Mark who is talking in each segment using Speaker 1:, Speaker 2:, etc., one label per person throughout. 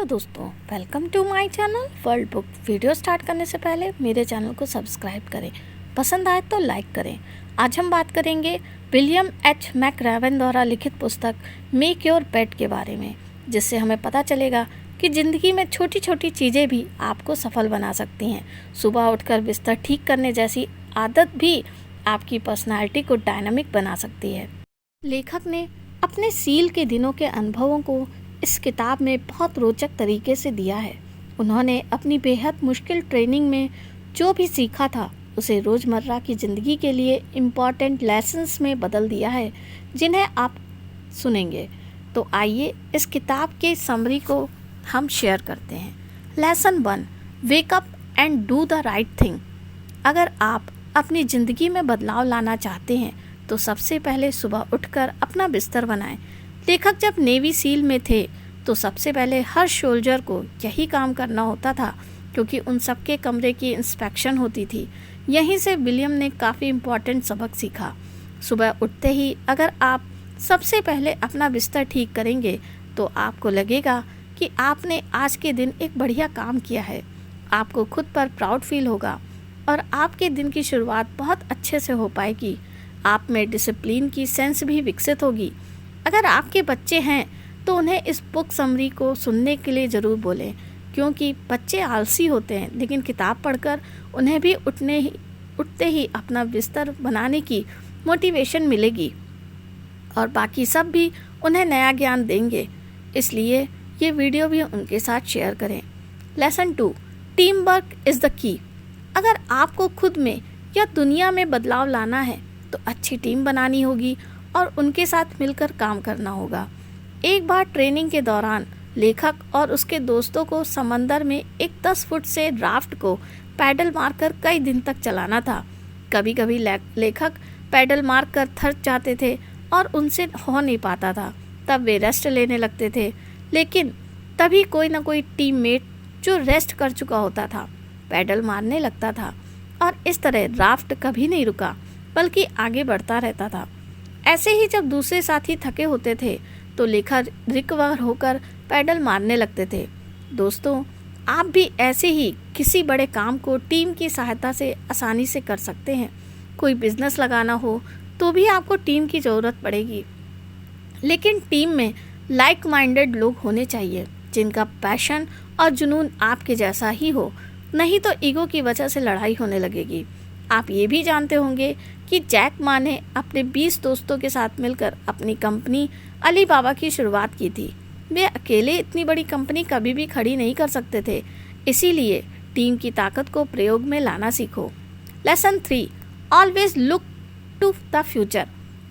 Speaker 1: Hello दोस्तों, welcome to my channel world book. Video start करने से पहले मेरे चैनल को सब्सक्राइब करें, पसंद आए तो लाइक करें। आज हम बात करेंगे विलियम एच मैकरेवन द्वारा लिखित पुस्तक मेक योर बेड के बारे में, जिससे हमें पता चलेगा कि ज़िंदगी में छोटी छोटी चीज़ें भी आपको सफल बना सकती हैं। सुबह उठकर बिस्तर ठीक करने जैसी आदत भी आपकी पर्सनालिटी को डायनामिक बना सकती है। लेखक ने अपने सील के दिनों के अनुभवों को इस किताब में बहुत रोचक तरीके से दिया है। उन्होंने अपनी बेहद मुश्किल ट्रेनिंग में जो भी सीखा था उसे रोज़मर्रा की ज़िंदगी के लिए इम्पॉर्टेंट लेसन्स में बदल दिया है, जिन्हें आप सुनेंगे। तो आइए इस किताब के समरी को हम शेयर करते हैं। Lesson 1, wake up and do the right thing. अगर आप अपनी ज़िंदगी में बदलाव लाना चाहते हैं तो सबसे पहले सुबह उठकर अपना बिस्तर बनाएं। लेखक जब नेवी सील में थे तो सबसे पहले हर सोल्जर को यही काम करना होता था, क्योंकि उन सबके कमरे की इंस्पेक्शन होती थी। यहीं से विलियम ने काफ़ी इम्पोर्टेंट सबक सीखा। सुबह उठते ही अगर आप सबसे पहले अपना बिस्तर ठीक करेंगे तो आपको लगेगा कि आपने आज के दिन एक बढ़िया काम किया है। आपको खुद पर प्राउड फील होगा और आपके दिन की शुरुआत बहुत अच्छे से हो पाएगी। आप में डिसिप्लिन की सेंस भी विकसित होगी। अगर आपके बच्चे हैं तो उन्हें इस बुक समरी को सुनने के लिए ज़रूर बोलें, क्योंकि बच्चे आलसी होते हैं, लेकिन किताब पढ़कर उन्हें भी उठते ही अपना बिस्तर बनाने की मोटिवेशन मिलेगी और बाकी सब भी उन्हें नया ज्ञान देंगे। इसलिए ये वीडियो भी उनके साथ शेयर करें। Lesson 2, team work is the key. अगर आपको खुद में या दुनिया में बदलाव लाना है तो अच्छी टीम बनानी होगी और उनके साथ मिलकर काम करना होगा। एक बार ट्रेनिंग के दौरान लेखक और उसके दोस्तों को समंदर में एक 10 फुट से राफ्ट को पैडल मारकर कई दिन तक चलाना था। कभी कभी लेखक पैडल मारकर थक जाते थे और उनसे हो नहीं पाता था, तब वे रेस्ट लेने लगते थे। लेकिन तभी कोई ना कोई टीममेट जो रेस्ट कर चुका होता था पैडल मारने लगता था और इस तरह राफ्ट कभी नहीं रुका, बल्कि आगे बढ़ता रहता था। ऐसे ही जब दूसरे साथी थके होते थे तो लेखक रिकवर होकर पैडल मारने लगते थे। दोस्तों, आप भी ऐसे ही किसी बड़े काम को टीम की सहायता से आसानी से कर सकते हैं। कोई बिजनेस लगाना हो तो भी आपको टीम की ज़रूरत पड़ेगी, लेकिन टीम में लाइक माइंडेड लोग होने चाहिए जिनका पैशन और जुनून आपके जैसा ही हो, नहीं तो ईगो की वजह से लड़ाई होने लगेगी। आप ये भी जानते होंगे कि जैक मा ने अपने 20 दोस्तों के साथ मिलकर अपनी कंपनी अलीबाबा की शुरुआत की थी। वे अकेले इतनी बड़ी कंपनी कभी भी खड़ी नहीं कर सकते थे, इसीलिए टीम की ताकत को प्रयोग में लाना सीखो। Lesson 3, always look to the future.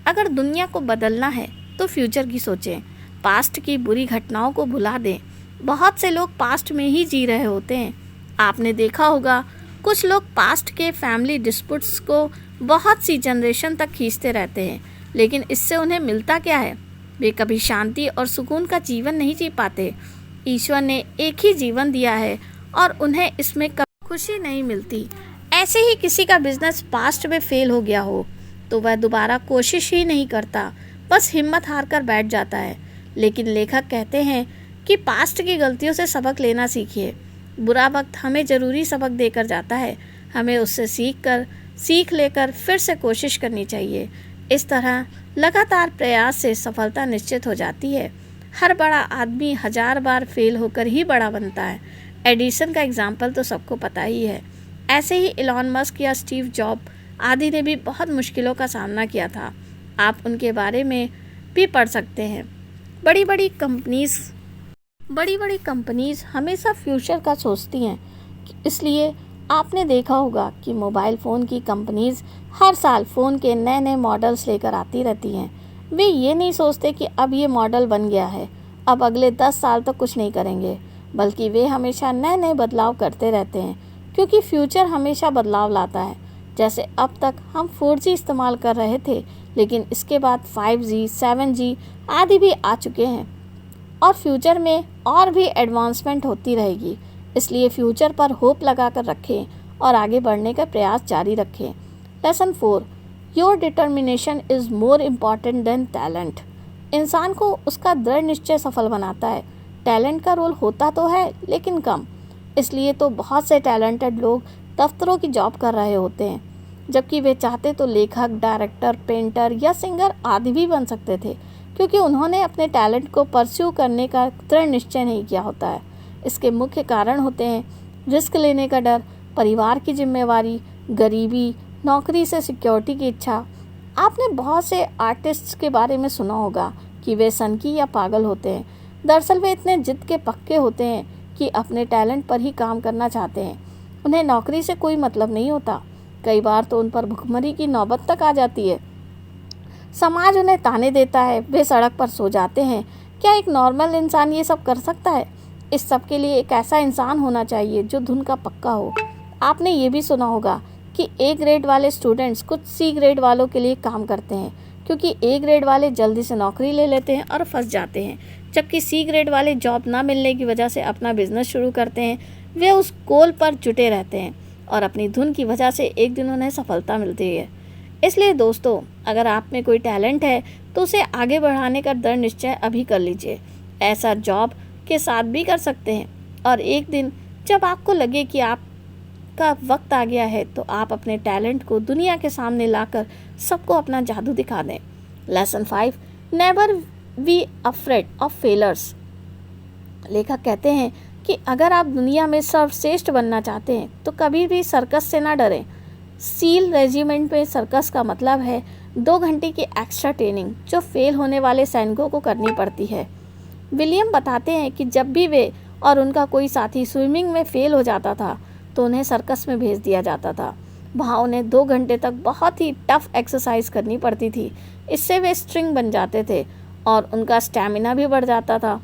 Speaker 1: अगर दुनिया को बदलना है तो फ्यूचर की सोचें। पास्ट की बुरी घटनाओं को भुला दें। बहुत से लोग पास्ट में ही जी रहे होते हैं। आपने देखा होगा कुछ लोग पास्ट के फैमिली डिस्प्यूट्स को बहुत सी जनरेशन तक खींचते रहते हैं, लेकिन इससे उन्हें मिलता क्या है? वे कभी शांति और सुकून का जीवन नहीं जी पाते। ईश्वर ने एक ही जीवन दिया है और उन्हें इसमें कभी खुशी नहीं मिलती। ऐसे ही किसी का बिजनेस पास्ट में फेल हो गया हो तो वह दोबारा कोशिश ही नहीं करता, बस हिम्मत हार कर बैठ जाता है। लेकिन लेखक कहते हैं कि पास्ट की गलतियों से सबक लेना सीखिए। बुरा वक्त हमें ज़रूरी सबक देकर जाता है, हमें उससे सीख लेकर फिर से कोशिश करनी चाहिए। इस तरह लगातार प्रयास से सफलता निश्चित हो जाती है। हर बड़ा आदमी 1000 बार फेल होकर ही बड़ा बनता है। एडिसन का एग्जाम्पल तो सबको पता ही है। ऐसे ही इलॉन मस्क या स्टीव जॉब आदि ने भी बहुत मुश्किलों का सामना किया था। आप उनके बारे में भी पढ़ सकते हैं। बड़ी बड़ी कंपनीज हमेशा फ्यूचर का सोचती हैं, इसलिए आपने देखा होगा कि मोबाइल फ़ोन की कंपनीज हर साल फ़ोन के नए नए मॉडल्स लेकर आती रहती हैं। वे ये नहीं सोचते कि अब ये मॉडल बन गया है, अब अगले 10 साल तक कुछ नहीं करेंगे, बल्कि वे हमेशा नए नए बदलाव करते रहते हैं, क्योंकि फ्यूचर हमेशा बदलाव लाता है। जैसे अब तक हम 4G इस्तेमाल कर रहे थे, लेकिन इसके बाद 5G, 7G आदि भी आ चुके हैं और फ्यूचर में और भी एडवांसमेंट होती रहेगी। इसलिए फ्यूचर पर होप लगाकर रखें और आगे बढ़ने का प्रयास जारी रखें। Lesson 4, your determination is more important than talent. इंसान को उसका दृढ़ निश्चय सफल बनाता है। टैलेंट का रोल होता तो है लेकिन कम। इसलिए तो बहुत से टैलेंटेड लोग दफ्तरों की जॉब कर रहे होते हैं, जबकि वे चाहते तो लेखक, डायरेक्टर, पेंटर या सिंगर आदि भी बन सकते थे, क्योंकि उन्होंने अपने टैलेंट को परस्यू करने का दृढ़ निश्चय नहीं किया होता है। इसके मुख्य कारण होते हैं रिस्क लेने का डर, परिवार की जिम्मेवारी, गरीबी, नौकरी से सिक्योरिटी की इच्छा। आपने बहुत से आर्टिस्ट्स के बारे में सुना होगा कि वे सनकी या पागल होते हैं। दरअसल वे इतने जिद के पक्के होते हैं कि अपने टैलेंट पर ही काम करना चाहते हैं। उन्हें नौकरी से कोई मतलब नहीं होता। कई बार तो उन पर भुखमरी की नौबत तक आ जाती है। समाज उन्हें ताने देता है, वे सड़क पर सो जाते हैं। क्या एक नॉर्मल इंसान ये सब कर सकता है? इस सब के लिए एक ऐसा इंसान होना चाहिए जो धुन का पक्का हो। आपने ये भी सुना होगा कि ए ग्रेड वाले स्टूडेंट्स कुछ सी ग्रेड वालों के लिए काम करते हैं, क्योंकि ए ग्रेड वाले जल्दी से नौकरी ले लेते हैं और फंस जाते हैं, जबकि सी ग्रेड वाले जॉब ना मिलने की वजह से अपना बिजनेस शुरू करते हैं। वे उस गोल पर जुटे रहते हैं और अपनी धुन की वजह से एक दिन उन्हें सफलता मिलती है। इसलिए दोस्तों, अगर आप में कोई टैलेंट है तो उसे आगे बढ़ाने का दृढ़ निश्चय अभी कर लीजिए। ऐसा जॉब के साथ भी कर सकते हैं, और एक दिन जब आपको लगे कि आपका वक्त आ गया है तो आप अपने टैलेंट को दुनिया के सामने लाकर सबको अपना जादू दिखा दें। Lesson 5, never be afraid of failures. लेखक कहते हैं कि अगर आप दुनिया में सर्वश्रेष्ठ बनना चाहते हैं तो कभी भी सर्कस से ना डरें। सील रेजिमेंट में सर्कस का मतलब है 2 घंटे की एक्स्ट्रा ट्रेनिंग जो फेल होने वाले सैनिकों को करनी पड़ती है। विलियम बताते हैं कि जब भी वे और उनका कोई साथी स्विमिंग में फेल हो जाता था तो उन्हें सर्कस में भेज दिया जाता था। वहाँ उन्हें 2 घंटे तक बहुत ही टफ एक्सरसाइज करनी पड़ती थी। इससे वे स्ट्रिंग बन जाते थे और उनका स्टैमिना भी बढ़ जाता था।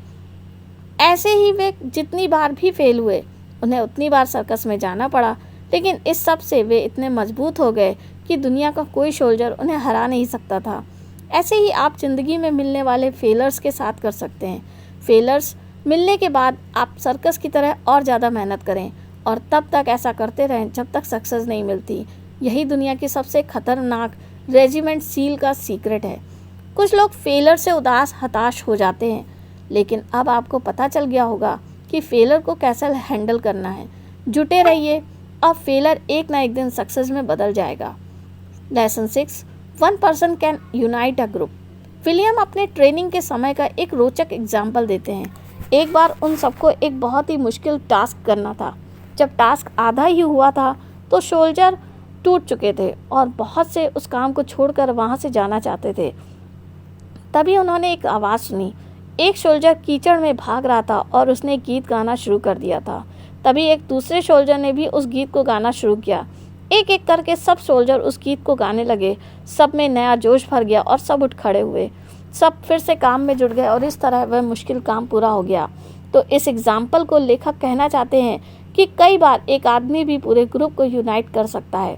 Speaker 1: ऐसे ही वे जितनी बार भी फेल हुए उन्हें उतनी बार सर्कस में जाना पड़ा, लेकिन इस सब से वे इतने मजबूत हो गए कि दुनिया का कोई सोल्जर उन्हें हरा नहीं सकता था। ऐसे ही आप ज़िंदगी में मिलने वाले फेलर्स के साथ कर सकते हैं। फेलर्स मिलने के बाद आप सर्कस की तरह और ज़्यादा मेहनत करें और तब तक ऐसा करते रहें जब तक सक्सेस नहीं मिलती। यही दुनिया की सबसे खतरनाक रेजिमेंट सील का सीक्रेट है। कुछ लोग फेलर से उदास, हताश हो जाते हैं, लेकिन अब आपको पता चल गया होगा कि फेलर को कैसे हैंडल करना है। जुटे रहिए, अब फेलर एक ना एक दिन सक्सेस में बदल जाएगा। Lesson 6, 1 person can unite a group. William अपने ट्रेनिंग के समय का एक रोचक एग्जाम्पल देते हैं। एक बार उन सबको एक बहुत ही मुश्किल टास्क करना था। जब टास्क आधा ही हुआ था तो सोल्जर टूट चुके थे और बहुत से उस काम को छोड़कर वहाँ से जाना चाहते थे। तभी उन्होंने एक आवाज़ सुनी। एक सोल्जर कीचड़ में भाग रहा था और उसने गीत गाना शुरू कर दिया था। तभी एक दूसरे सोल्जर ने भी उस गीत को गाना शुरू किया। एक एक करके सब सोल्जर उस गीत को गाने लगे। सब में नया जोश भर गया और सब उठ खड़े हुए। सब फिर से काम में जुट गए और इस तरह वह मुश्किल काम पूरा हो गया। तो इस एग्जाम्पल को लेखक कहना चाहते हैं कि कई बार एक आदमी भी पूरे ग्रुप को यूनाइट कर सकता है।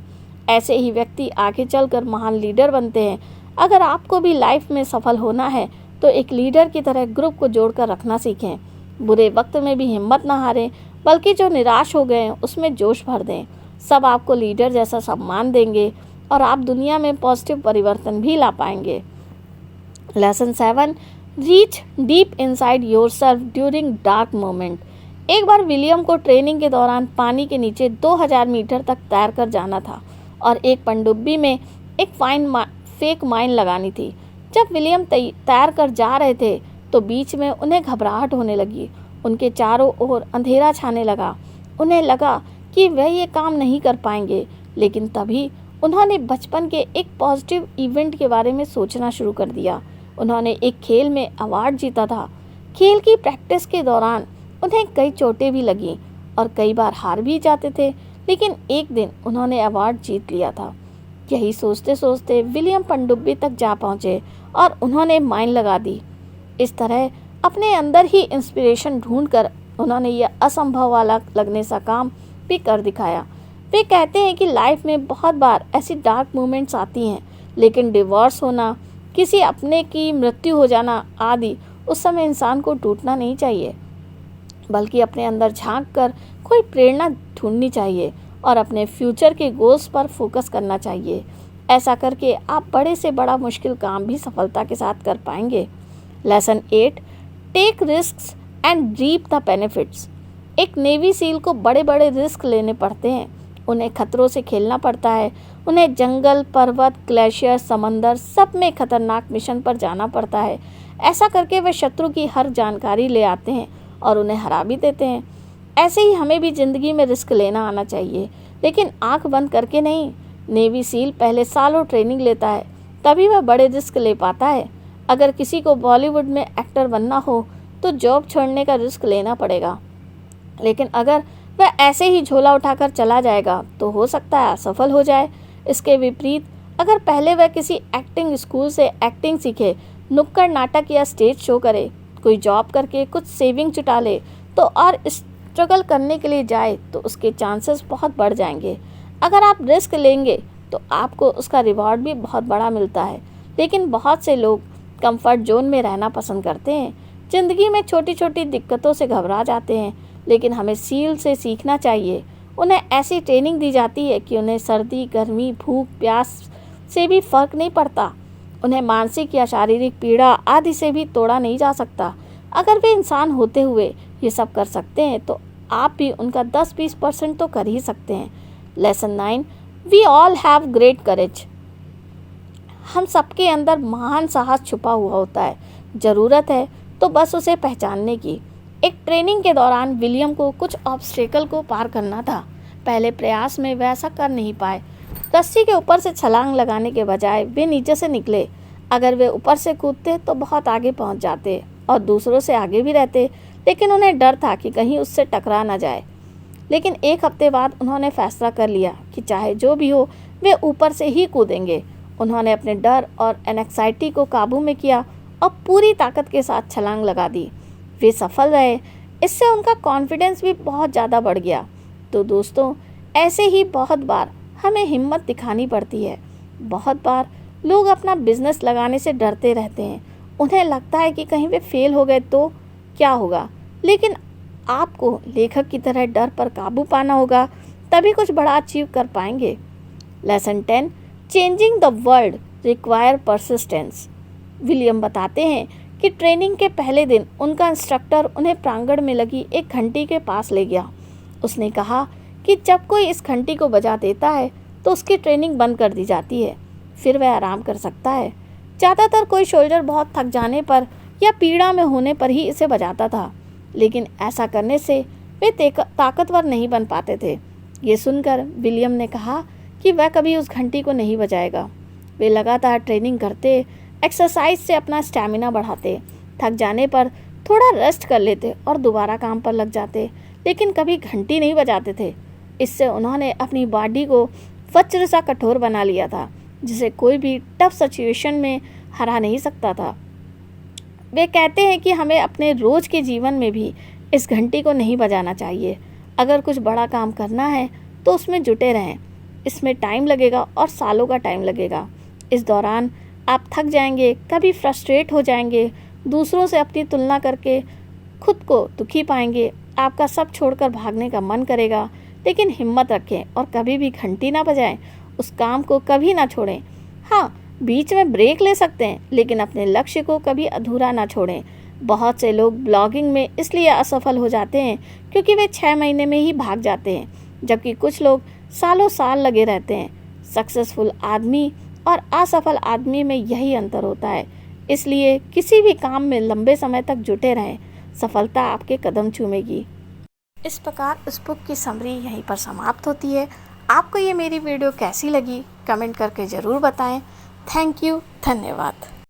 Speaker 1: ऐसे ही व्यक्ति आगे चलकर महान लीडर बनते हैं। अगर आपको भी लाइफ में सफल होना है तो एक लीडर की तरह ग्रुप को जोड़कर रखना सीखें। बुरे वक्त में भी हिम्मत ना हारें, बल्कि जो निराश हो गए हैं उसमें जोश भर दें। सब आपको लीडर जैसा सम्मान देंगे और आप दुनिया में पॉजिटिव परिवर्तन भी ला पाएंगे। Lesson 7, reach deep inside yourself during dark moment. एक बार विलियम को ट्रेनिंग के दौरान पानी के नीचे 2000 मीटर तक तैर कर जाना था और एक पनडुब्बी में एक फेक माइन लगानी थी। जब विलियम तैर कर जा रहे थे तो बीच में उन्हें घबराहट होने लगी। उनके चारों ओर अंधेरा छाने लगा। उन्हें लगा कि वह ये काम नहीं कर पाएंगे, लेकिन तभी उन्होंने बचपन के एक पॉजिटिव इवेंट के बारे में सोचना शुरू कर दिया। उन्होंने एक खेल में अवार्ड जीता था। खेल की प्रैक्टिस के दौरान उन्हें कई चोटें भी लगीं और कई बार हार भी जाते थे, लेकिन एक दिन उन्होंने अवार्ड जीत लिया था। यही सोचते सोचते विलियम पनडुब्बी तक जा पहुँचे और उन्होंने माइन लगा दी। इस तरह अपने अंदर ही इंस्पिरेशन ढूंढकर उन्होंने यह असंभव वाला लगने सा काम भी कर दिखाया। वे कहते हैं कि लाइफ में बहुत बार ऐसी डार्क मोमेंट्स आती हैं, लेकिन डिवोर्स होना, किसी अपने की मृत्यु हो जाना आदि, उस समय इंसान को टूटना नहीं चाहिए, बल्कि अपने अंदर झांक कर कोई प्रेरणा ढूंढनी चाहिए और अपने फ्यूचर के गोल्स पर फोकस करना चाहिए। ऐसा करके आप बड़े से बड़ा मुश्किल काम भी सफलता के साथ कर पाएंगे। Lesson 8, take risks and reap the benefits. एक नेवी सील को बड़े बड़े रिस्क लेने पड़ते हैं, उन्हें खतरों से खेलना पड़ता है, उन्हें जंगल, पर्वत, ग्लेशियर, समंदर सब में खतरनाक मिशन पर जाना पड़ता है। ऐसा करके वे शत्रु की हर जानकारी ले आते हैं और उन्हें हरा भी देते हैं। ऐसे ही हमें भी ज़िंदगी में रिस्क लेना आना चाहिए, लेकिन आंख बंद करके नहीं। नेवी सील पहले सालों ट्रेनिंग लेता है, तभी वह बड़े रिस्क ले पाता है। अगर किसी को बॉलीवुड में एक्टर बनना हो तो जॉब छोड़ने का रिस्क लेना पड़ेगा, लेकिन अगर वह ऐसे ही झोला उठाकर चला जाएगा तो हो सकता है असफल हो जाए। इसके विपरीत अगर पहले वह किसी एक्टिंग स्कूल से एक्टिंग सीखे, नुक्कड़ नाटक या स्टेज शो करे, कोई जॉब करके कुछ सेविंग जुटा ले तो और स्ट्रगल करने के लिए जाए तो उसके चांसेस बहुत बढ़ जाएंगे। अगर आप रिस्क लेंगे तो आपको उसका रिवॉर्ड भी बहुत बड़ा मिलता है। लेकिन बहुत से लोग कंफर्ट जोन में रहना पसंद करते हैं, ज़िंदगी में छोटी छोटी दिक्कतों से घबरा जाते हैं। लेकिन हमें सील से सीखना चाहिए। उन्हें ऐसी ट्रेनिंग दी जाती है कि उन्हें सर्दी, गर्मी, भूख, प्यास से भी फर्क नहीं पड़ता। उन्हें मानसिक या शारीरिक पीड़ा आदि से भी तोड़ा नहीं जा सकता। अगर वे इंसान होते हुए ये सब कर सकते हैं तो आप भी उनका 10-20% तो कर ही सकते हैं। Lesson 9, we all have great courage. हम सबके अंदर महान साहस छुपा हुआ होता है, ज़रूरत है तो बस उसे पहचानने की। एक ट्रेनिंग के दौरान विलियम को कुछ ऑब्स्टेकल को पार करना था। पहले प्रयास में वे ऐसा कर नहीं पाए। रस्सी के ऊपर से छलांग लगाने के बजाय वे नीचे से निकले। अगर वे ऊपर से कूदते तो बहुत आगे पहुंच जाते और दूसरों से आगे भी रहते, लेकिन उन्हें डर था कि कहीं उससे टकरा ना जाए। लेकिन एक हफ्ते बाद उन्होंने फैसला कर लिया कि चाहे जो भी हो वे ऊपर से ही कूदेंगे। उन्होंने अपने डर और एंग्जाइटी को काबू में किया और पूरी ताकत के साथ छलांग लगा दी। वे सफल रहे। इससे उनका कॉन्फिडेंस भी बहुत ज़्यादा बढ़ गया। तो दोस्तों, ऐसे ही बहुत बार हमें हिम्मत दिखानी पड़ती है। बहुत बार लोग अपना बिजनेस लगाने से डरते रहते हैं। उन्हें लगता है कि कहीं वे फेल हो गए तो क्या होगा। लेकिन आपको लेखक की तरह डर पर काबू पाना होगा, तभी कुछ बड़ा अचीव कर पाएंगे। Lesson 10, changing the world require persistence. William बताते हैं कि ट्रेनिंग के पहले दिन उनका इंस्ट्रक्टर उन्हें प्रांगण में लगी एक घंटी के पास ले गया। उसने कहा कि जब कोई इस घंटी को बजा देता है तो उसकी ट्रेनिंग बंद कर दी जाती है, फिर वह आराम कर सकता है। ज़्यादातर कोई सोल्जर बहुत थक जाने पर या पीड़ा में होने पर ही इसे बजाता था, लेकिन ऐसा करने से वे ताकतवर नहीं बन पाते थे। ये सुनकर विलियम ने कहा कि वह कभी उस घंटी को नहीं बजाएगा। वे लगातार ट्रेनिंग करते, एक्सरसाइज से अपना स्टैमिना बढ़ाते, थक जाने पर थोड़ा रेस्ट कर लेते और दोबारा काम पर लग जाते, लेकिन कभी घंटी नहीं बजाते थे। इससे उन्होंने अपनी बॉडी को वज्र सा कठोर बना लिया था, जिसे कोई भी टफ सिचुएशन में हरा नहीं सकता था। वे कहते हैं कि हमें अपने रोज़ के जीवन में भी इस घंटी को नहीं बजाना चाहिए। अगर कुछ बड़ा काम करना है तो उसमें जुटे रहें। इसमें टाइम लगेगा और सालों का टाइम लगेगा। इस दौरान आप थक जाएंगे, कभी फ्रस्ट्रेट हो जाएंगे, दूसरों से अपनी तुलना करके खुद को दुखी पाएंगे, आपका सब छोड़कर भागने का मन करेगा। लेकिन हिम्मत रखें और कभी भी घंटी ना बजाएं। उस काम को कभी ना छोड़ें। हाँ, बीच में ब्रेक ले सकते हैं, लेकिन अपने लक्ष्य को कभी अधूरा ना छोड़ें। बहुत से लोग ब्लॉगिंग में इसलिए असफल हो जाते हैं क्योंकि वे 6 महीने में ही भाग जाते हैं, जबकि कुछ लोग सालों साल लगे रहते हैं। सक्सेसफुल आदमी और असफल आदमी में यही अंतर होता है। इसलिए किसी भी काम में लंबे समय तक जुटे रहें, सफलता आपके कदम चूमेगी। इस प्रकार इस बुक की समरी यहीं पर समाप्त होती है। आपको ये मेरी वीडियो कैसी लगी कमेंट करके ज़रूर बताएं। थैंक यू, धन्यवाद।